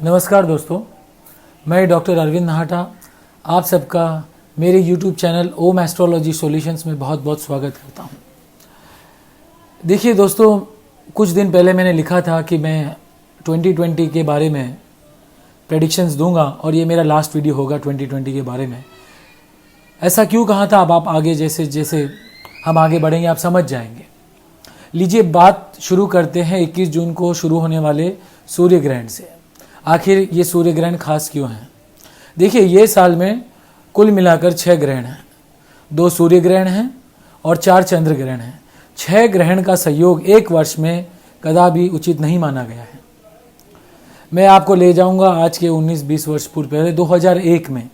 नमस्कार दोस्तों, मैं डॉक्टर अरविंद नाहटा आप सबका मेरे YouTube चैनल ओम एस्ट्रोलॉजी सॉल्यूशंस में बहुत बहुत स्वागत करता हूं। देखिए दोस्तों, कुछ दिन पहले मैंने लिखा था कि मैं 2020 के बारे में प्रेडिक्शंस दूंगा और ये मेरा लास्ट वीडियो होगा 2020 के बारे में। ऐसा क्यों कहा था, अब आप आगे जैसे जैसे हम आगे बढ़ेंगे आप समझ जाएंगे। लीजिए बात शुरू करते हैं 21 जून को शुरू होने वाले सूर्य ग्रहण से। आखिर ये सूर्य ग्रहण खास क्यों है? देखिए, ये साल में कुल मिलाकर 6 ग्रहण हैं, 2 सूर्य ग्रहण हैं और 4 चंद्र ग्रहण हैं। 6 ग्रहण का संयोग एक वर्ष में कदापि उचित नहीं माना गया है। मैं आपको ले जाऊंगा आज के 19-20 वर्ष पूर्व पहले 2001 में।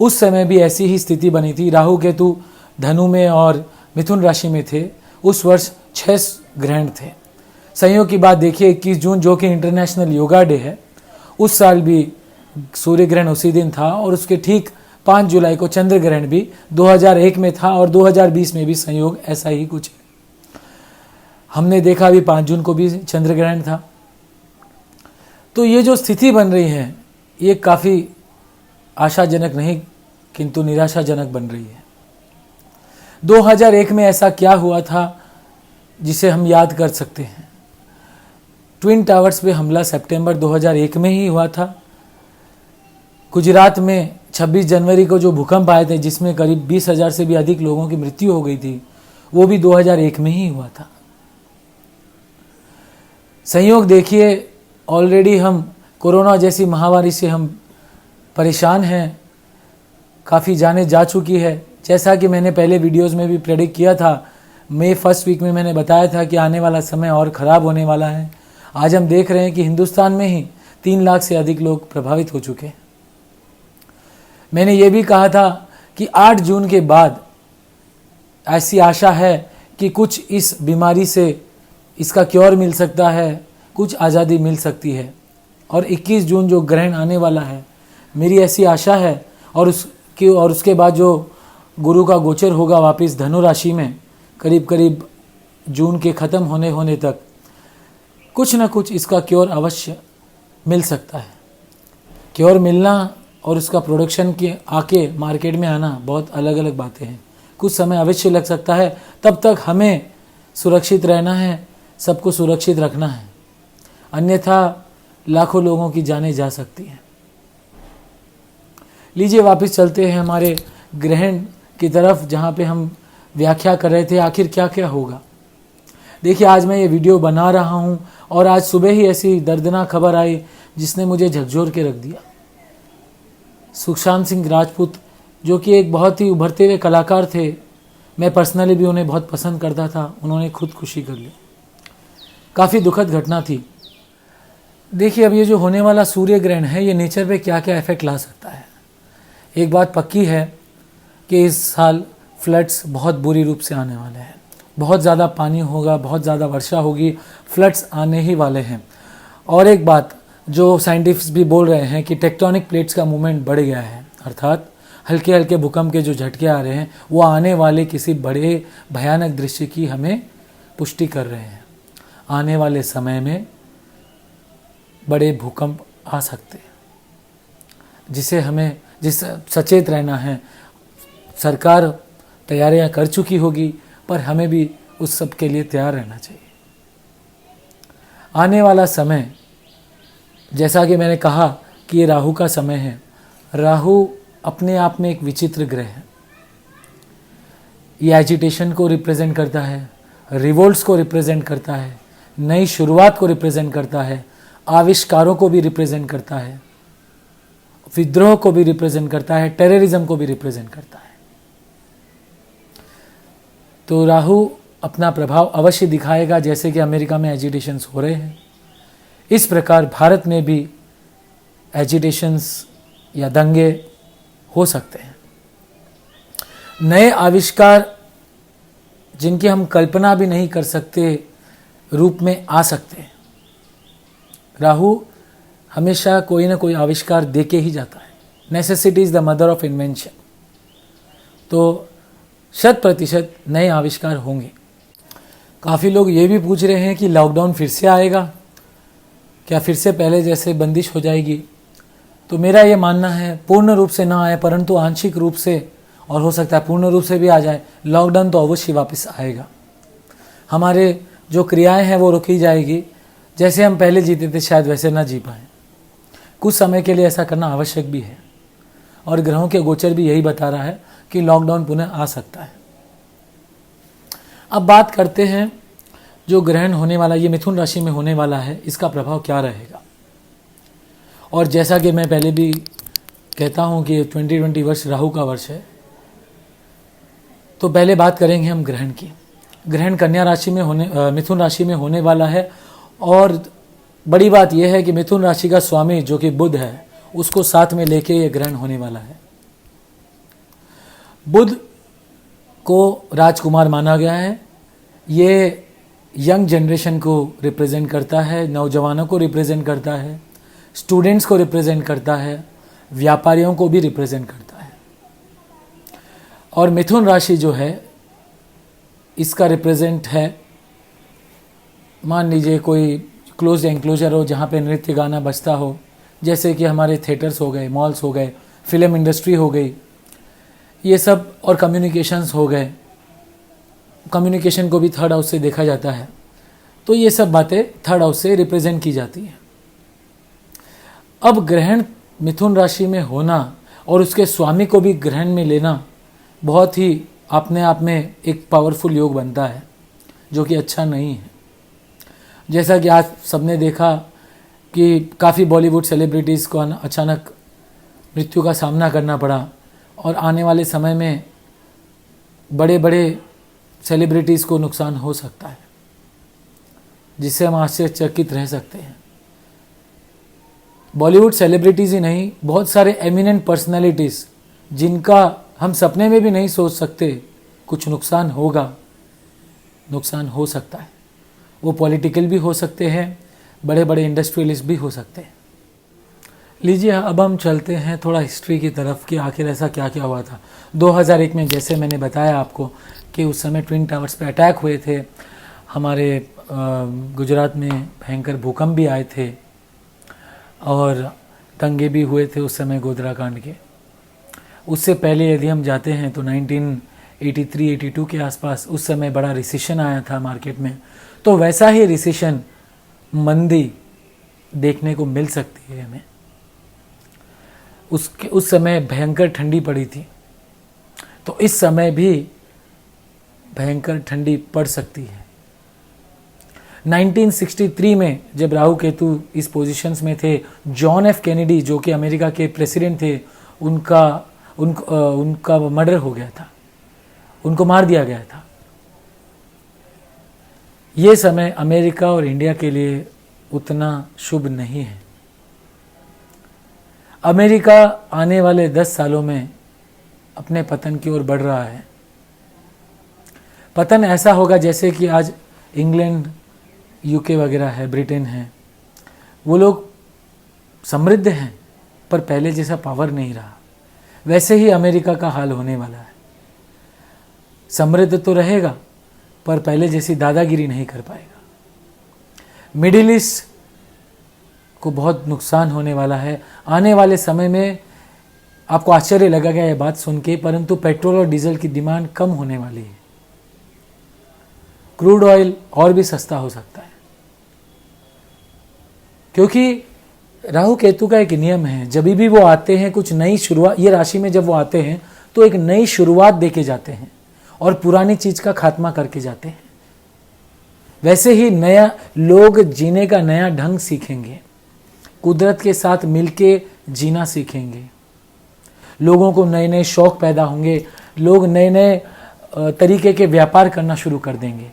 उस समय भी ऐसी ही स्थिति बनी थी। राहु केतु धनु में और मिथुन राशि में थे। उस वर्ष 6 ग्रहण थे। संयोग की बात देखिए, 21 जून जो कि इंटरनेशनल योगा डे है, उस साल भी सूर्य ग्रहण उसी दिन था और उसके ठीक 5 जुलाई को चंद्र ग्रहण भी 2001 में था और 2020 में भी संयोग ऐसा ही कुछ है। हमने देखा अभी 5 जून को भी चंद्र ग्रहण था। तो ये जो स्थिति बन रही है ये काफ़ी आशाजनक नहीं किंतु निराशाजनक बन रही है। 2001 में ऐसा क्या हुआ था जिसे हम याद कर सकते हैं? ट्विन टावर्स पे हमला सितंबर 2001 में ही हुआ था। गुजरात में 26 जनवरी को जो भूकंप आए थे जिसमें करीब 20,000 से भी अधिक लोगों की मृत्यु हो गई थी, वो भी 2001 में ही हुआ था। संयोग देखिए, ऑलरेडी हम कोरोना जैसी महामारी से हम परेशान हैं, काफ़ी जाने जा चुकी है। जैसा कि मैंने पहले वीडियोस में भी प्रेडिक्ट किया था, मई फर्स्ट वीक में मैंने बताया था कि आने वाला समय और ख़राब होने वाला है। आज हम देख रहे हैं कि हिंदुस्तान में ही 3 लाख से अधिक लोग प्रभावित हो चुके हैं। मैंने ये भी कहा था कि 8 जून के बाद ऐसी आशा है कि कुछ इस बीमारी से इसका क्योर मिल सकता है, कुछ आज़ादी मिल सकती है। और 21 जून जो ग्रहण आने वाला है, मेरी ऐसी आशा है और उसके बाद जो गुरु का गोचर होगा वापस धनु राशि में करीब जून के ख़त्म होने तक कुछ ना कुछ इसका क्योर अवश्य मिल सकता है। क्योर मिलना और उसका प्रोडक्शन के आके मार्केट में आना बहुत अलग अलग बातें हैं। कुछ समय अवश्य लग सकता है। तब तक हमें सुरक्षित रहना है, सबको सुरक्षित रखना है, अन्यथा लाखों लोगों की जानें जा सकती हैं। लीजिए वापस चलते हैं हमारे ग्रहण की तरफ, जहाँ पे हम व्याख्या कर रहे थे आखिर क्या क्या होगा। देखिए, आज मैं ये वीडियो बना रहा हूँ और आज सुबह ही ऐसी दर्दनाक खबर आई जिसने मुझे झकझोर के रख दिया। सुशांत सिंह राजपूत जो कि एक बहुत ही उभरते हुए कलाकार थे, मैं पर्सनली भी उन्हें बहुत पसंद करता था, उन्होंने खुदकुशी कर ली। काफ़ी दुखद घटना थी। देखिए, अब ये जो होने वाला सूर्य ग्रहण है ये नेचर पे क्या क्या इफेक्ट ला सकता है। एक बात पक्की है कि इस साल फ्लड्स बहुत बुरी रूप से आने वाले हैं। बहुत ज़्यादा पानी होगा, बहुत ज़्यादा वर्षा होगी, फ्लड्स आने ही वाले हैं। और एक बात जो साइंटिस्ट भी बोल रहे हैं कि टेक्टोनिक प्लेट्स का मूवमेंट बढ़ गया है, अर्थात हल्के हल्के भूकंप के जो झटके आ रहे हैं वो आने वाले किसी बड़े भयानक दृश्य की हमें पुष्टि कर रहे हैं। आने वाले समय में बड़े भूकंप आ सकते हैं जिससे सचेत रहना है। सरकार तैयारियां कर चुकी होगी पर हमें भी उस सब के लिए तैयार रहना चाहिए। आने वाला समय, जैसा कि मैंने कहा कि ये राहु का समय है। राहु अपने आप में एक विचित्र ग्रह है। ये एजिटेशन को रिप्रेजेंट करता है, रिवोल्ट्स को रिप्रेजेंट करता है, नई शुरुआत को रिप्रेजेंट करता है, आविष्कारों को भी रिप्रेजेंट करता है, विद्रोह को भी रिप्रेजेंट करता है, टेररिज्म को भी रिप्रेजेंट करता है। तो राहु अपना प्रभाव अवश्य दिखाएगा। जैसे कि अमेरिका में एजिटेशंस हो रहे हैं, इस प्रकार भारत में भी एजिटेशंस या दंगे हो सकते हैं। नए आविष्कार जिनकी हम कल्पना भी नहीं कर सकते रूप में आ सकते हैं। राहु हमेशा कोई ना कोई आविष्कार देके ही जाता है। Necessity is the mother of invention. तो 100% नए आविष्कार होंगे। काफ़ी लोग ये भी पूछ रहे हैं कि लॉकडाउन फिर से आएगा, क्या फिर से पहले जैसे बंदिश हो जाएगी? तो मेरा ये मानना है पूर्ण रूप से ना आए, परंतु आंशिक रूप से, और हो सकता है पूर्ण रूप से भी आ जाए, लॉकडाउन तो अवश्य वापस आएगा। हमारे जो क्रियाएं हैं वो रुकी जाएगी, जैसे हम पहले जीते थे शायद वैसे ना जी पाए। कुछ समय के लिए ऐसा करना आवश्यक भी है, और ग्रहों के गोचर भी यही बता रहा है कि लॉकडाउन पुनः आ सकता है। अब बात करते हैं जो ग्रहण होने वाला, ये मिथुन राशि में होने वाला है, इसका प्रभाव क्या रहेगा। और जैसा कि मैं पहले भी कहता हूं कि 2020 वर्ष राहु का वर्ष है, तो पहले बात करेंगे हम ग्रहण की। ग्रहण कन्या राशि में मिथुन राशि में होने वाला है, और बड़ी बात यह है कि मिथुन राशि का स्वामी जो कि बुध है, उसको साथ में लेके ये ग्रहण होने वाला है। बुध को राजकुमार माना गया है। ये यंग जनरेशन को रिप्रेजेंट करता है, नौजवानों को रिप्रेजेंट करता है, स्टूडेंट्स को रिप्रेजेंट करता है, व्यापारियों को भी रिप्रेजेंट करता है। और मिथुन राशि जो है इसका रिप्रेजेंट है, मान लीजिए कोई क्लोज एंक्लोजर हो जहाँ पे नृत्य गाना बजता हो, जैसे कि हमारे थिएटर्स हो गए, मॉल्स हो गए, फिल्म इंडस्ट्री हो गई, ये सब, और कम्युनिकेशंस हो गए। कम्युनिकेशन को भी थर्ड हाउस से देखा जाता है, तो ये सब बातें थर्ड हाउस से रिप्रेजेंट की जाती हैं। अब ग्रहण मिथुन राशि में होना और उसके स्वामी को भी ग्रहण में लेना बहुत ही अपने आप में एक पावरफुल योग बनता है, जो कि अच्छा नहीं है। जैसा कि आज सबने देखा कि काफ़ी बॉलीवुड सेलिब्रिटीज़ को अचानक मृत्यु का सामना करना पड़ा, और आने वाले समय में बड़े बड़े सेलिब्रिटीज़ को नुकसान हो सकता है, जिससे हम आश्चर्यचकित रह सकते हैं। बॉलीवुड सेलिब्रिटीज़ ही नहीं, बहुत सारे एमिनेंट पर्सनालिटीज़ जिनका हम सपने में भी नहीं सोच सकते कुछ नुकसान होगा, नुकसान हो सकता है। वो पॉलिटिकल भी हो सकते हैं, बड़े बड़े इंडस्ट्रियलिस्ट भी हो सकते हैं। लीजिए अब हम चलते हैं थोड़ा हिस्ट्री की तरफ कि आखिर ऐसा क्या क्या हुआ था। 2001 में जैसे मैंने बताया आपको कि उस समय ट्विन टावर्स पे अटैक हुए थे, हमारे गुजरात में भयंकर भूकंप भी आए थे, और दंगे भी हुए थे उस समय गोधरा कांड के। उससे पहले यदि हम जाते हैं तो 1983-82 के आसपास उस समय बड़ा रिसेशन आया था मार्केट में, तो वैसा ही रिसेशन, मंदी देखने को मिल सकती है हमें। उस समय भयंकर ठंडी पड़ी थी, तो इस समय भी भयंकर ठंडी पड़ सकती है। 1963 में जब राहु केतु इस पोजीशंस में थे, जॉन एफ कैनेडी जो कि अमेरिका के प्रेसिडेंट थे, उनका मर्डर हो गया था, उनको मार दिया गया था। ये समय अमेरिका और इंडिया के लिए उतना शुभ नहीं है। अमेरिका आने वाले 10 सालों में अपने पतन की ओर बढ़ रहा है। पतन ऐसा होगा जैसे कि आज इंग्लैंड, यूके वगैरह है, ब्रिटेन है, वो लोग समृद्ध हैं पर पहले जैसा पावर नहीं रहा। वैसे ही अमेरिका का हाल होने वाला है। समृद्ध तो रहेगा पर पहले जैसी दादागिरी नहीं कर पाएगा। मिडिल ईस्ट को बहुत नुकसान होने वाला है आने वाले समय में। आपको आश्चर्य लगेगा यह बात सुन के, परंतु पेट्रोल और डीजल की डिमांड कम होने वाली है। क्रूड ऑयल और भी सस्ता हो सकता है, क्योंकि राहु केतु का एक नियम है, जब भी वो आते हैं कुछ नई शुरुआत, ये राशि में जब वो आते हैं तो एक नई शुरुआत देके जाते हैं और पुरानी चीज का खात्मा करके जाते हैं। वैसे ही नया लोग जीने का नया ढंग सीखेंगे, कुदरत के साथ मिलके जीना सीखेंगे, लोगों को नए नए शौक पैदा होंगे, लोग नए नए तरीके के व्यापार करना शुरू कर देंगे।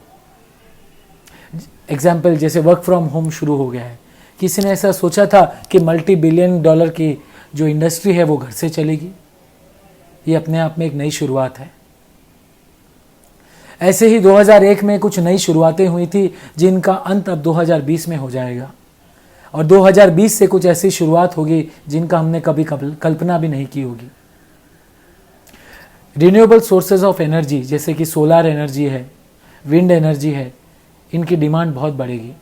एग्जाम्पल जैसे वर्क फ्रॉम होम शुरू हो गया है। किसी ने ऐसा सोचा था कि $multi-billion की जो इंडस्ट्री है वो घर से चलेगी? ये अपने आप में एक नई शुरुआत है। ऐसे ही 2001 में कुछ नई शुरुआतें हुई थी जिनका अंत अब 2020 में हो जाएगा, और 2020 से कुछ ऐसी शुरुआत होगी जिनका हमने कभी कल्पना भी नहीं की होगी। रिन्यूएबल सोर्सेज ऑफ एनर्जी जैसे कि सोलर एनर्जी है, विंड एनर्जी है, इनकी डिमांड बहुत बढ़ेगी।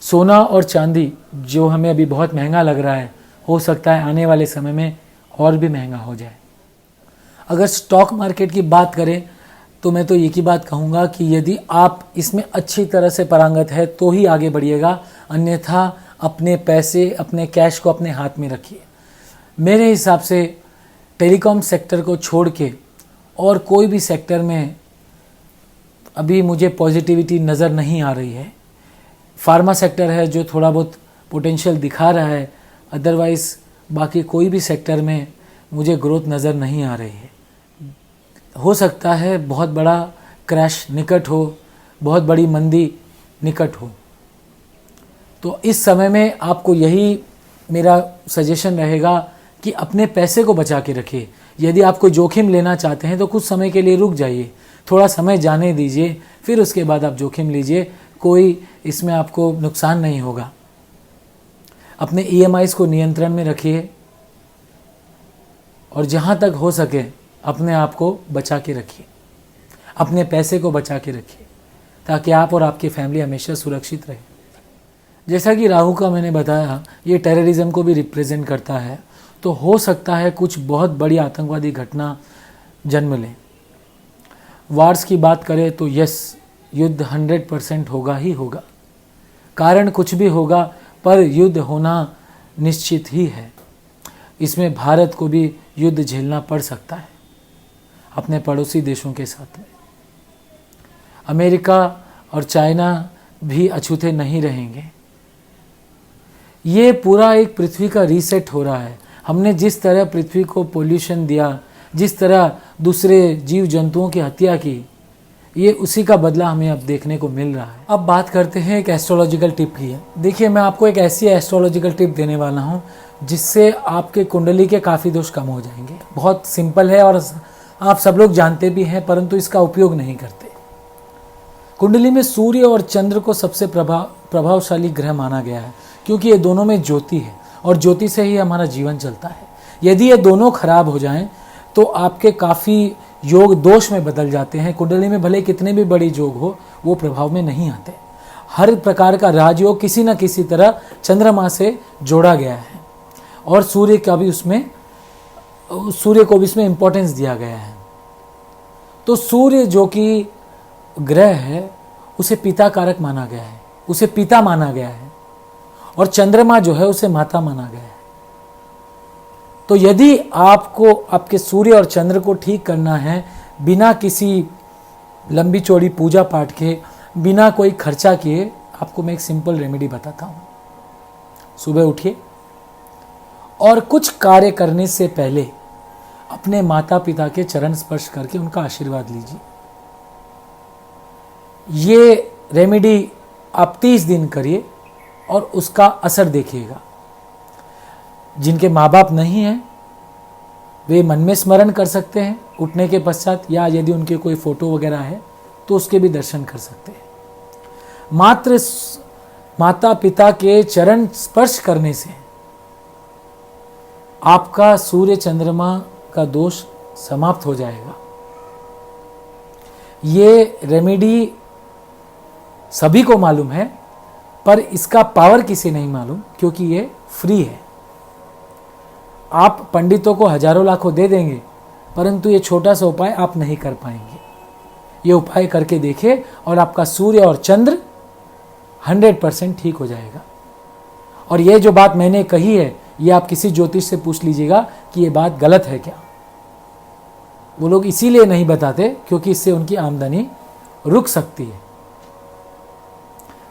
सोना और चांदी जो हमें अभी बहुत महंगा लग रहा है, हो सकता है आने वाले समय में और भी महंगा हो जाए। अगर स्टॉक मार्केट की बात करें तो मैं तो एक ही बात कहूँगा कि यदि आप इसमें अच्छी तरह से पारंगत है तो ही आगे बढ़िएगा, अन्यथा अपने पैसे, अपने कैश को अपने हाथ में रखिए। मेरे हिसाब से टेलीकॉम सेक्टर को छोड़ के और कोई भी सेक्टर में अभी मुझे पॉजिटिविटी नज़र नहीं आ रही है। फार्मा सेक्टर है जो थोड़ा बहुत पोटेंशियल दिखा रहा है, अदरवाइज़ बाकी कोई भी सेक्टर में मुझे ग्रोथ नज़र नहीं आ रही है। हो सकता है बहुत बड़ा क्रैश निकट हो, बहुत बड़ी मंदी निकट हो। तो इस समय में आपको यही मेरा सजेशन रहेगा कि अपने पैसे को बचा के रखिए। यदि आप कोई जोखिम लेना चाहते हैं तो कुछ समय के लिए रुक जाइए, थोड़ा समय जाने दीजिए, फिर उसके बाद आप जोखिम लीजिए। कोई इसमें आपको नुकसान नहीं होगा। अपने EMIs को नियंत्रण में रखिए और जहाँ तक हो सके अपने आप को बचा के रखिए, अपने पैसे को बचा के रखिए, ताकि आप और आपकी फैमिली हमेशा सुरक्षित रहे। जैसा कि राहु का मैंने बताया, ये टेररिज्म को भी रिप्रेजेंट करता है, तो हो सकता है कुछ बहुत बड़ी आतंकवादी घटना जन्म ले। वार्स की बात करें तो यस, युद्ध 100% होगा ही होगा। कारण कुछ भी होगा, पर युद्ध होना निश्चित ही है। इसमें भारत को भी युद्ध झेलना पड़ सकता है अपने पड़ोसी देशों के साथ में। अमेरिका और चाइना भी अछूते नहीं रहेंगे। ये पूरा एक पृथ्वी का रीसेट हो रहा है। हमने जिस तरह पृथ्वी को पोल्यूशन दिया, जिस तरह दूसरे जीव जंतुओं की हत्या की, ये उसी का बदला हमें अब देखने को मिल रहा है। अब बात करते हैं एक एस्ट्रोलॉजिकल टिप की। देखिए, मैं आपको एक ऐसी एस्ट्रोलॉजिकल टिप देने वाला हूँ जिससे आपके कुंडली के काफ़ी दोष कम हो जाएंगे। बहुत सिंपल है और आप सब लोग जानते भी हैं, परंतु इसका उपयोग नहीं करते। कुंडली में सूर्य और चंद्र को सबसे प्रभावशाली ग्रह माना गया है, क्योंकि ये दोनों में ज्योति है और ज्योति से ही हमारा जीवन चलता है। यदि ये दोनों खराब हो जाएं तो आपके काफ़ी योग दोष में बदल जाते हैं। कुंडली में भले कितने भी बड़ी योग हो, वो प्रभाव में नहीं आते। हर प्रकार का राजयोग किसी न किसी तरह चंद्रमा से जोड़ा गया है और सूर्य को भी इसमें इंपॉर्टेंस दिया गया है। तो सूर्य जो कि ग्रह है, उसे पिता कारक माना गया है, उसे पिता माना गया है, और चंद्रमा जो है उसे माता माना गया है। तो यदि आपको आपके सूर्य और चंद्र को ठीक करना है बिना किसी लंबी चौड़ी पूजा पाठ के, बिना कोई खर्चा किए, आपको मैं एक सिंपल रेमेडी बताता हूँ। सुबह उठिए और कुछ कार्य करने से पहले अपने माता पिता के चरण स्पर्श करके उनका आशीर्वाद लीजिए। ये रेमेडी आप 30 दिन करिए और उसका असर देखिएगा। जिनके माँ बाप नहीं हैं वे मन में स्मरण कर सकते हैं उठने के पश्चात, या यदि उनके कोई फोटो वगैरह है तो उसके भी दर्शन कर सकते हैं। मात्र माता पिता के चरण स्पर्श करने से आपका सूर्य चंद्रमा का दोष समाप्त हो जाएगा। ये रेमेडी सभी को मालूम है, पर इसका पावर किसी नहीं मालूम, क्योंकि ये फ्री है। आप पंडितों को हजारों लाखों दे देंगे, परंतु ये छोटा सा उपाय आप नहीं कर पाएंगे। ये उपाय करके देखिए और आपका सूर्य और चंद्र 100% ठीक हो जाएगा। और ये जो बात मैंने कही है, ये आप किसी ज्योतिष से पूछ लीजिएगा कि ये बात गलत है क्या। वो लोग इसीलिए नहीं बताते क्योंकि इससे उनकी आमदनी रुक सकती है।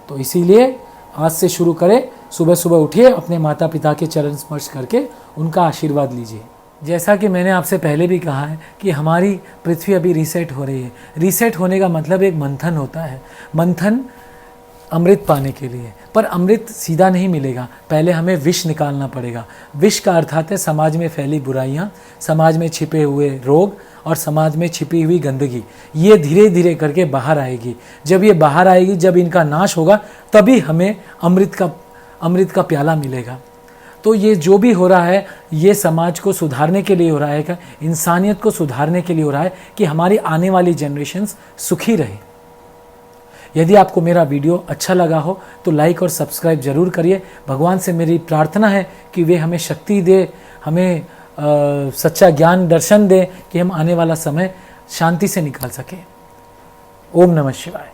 तो इसीलिए आज से शुरू करें, सुबह सुबह उठिए, अपने माता पिता के चरण स्पर्श करके उनका आशीर्वाद लीजिए। जैसा कि मैंने आपसे पहले भी कहा है कि हमारी पृथ्वी अभी रीसेट हो रही है। रीसेट होने का मतलब एक मंथन होता है। मंथन अमृत पाने के लिए, पर अमृत सीधा नहीं मिलेगा, पहले हमें विष निकालना पड़ेगा। विष का अर्थात है समाज में फैली बुराइयां, समाज में छिपे हुए रोग और समाज में छिपी हुई गंदगी। ये धीरे धीरे करके बाहर आएगी। जब ये बाहर आएगी, जब इनका नाश होगा, तभी हमें अमृत का प्याला मिलेगा। तो ये जो भी हो रहा है, ये समाज को सुधारने के लिए हो रहा है, इंसानियत को सुधारने के लिए हो रहा है कि हमारी आने वाली जनरेशन्स सुखी रहे। यदि आपको मेरा वीडियो अच्छा लगा हो तो लाइक और सब्सक्राइब जरूर करिए। भगवान से मेरी प्रार्थना है कि वे हमें शक्ति दे, हमें सच्चा ज्ञान दर्शन दे कि हम आने वाला समय शांति से निकाल सकें। ओम नमः शिवाय।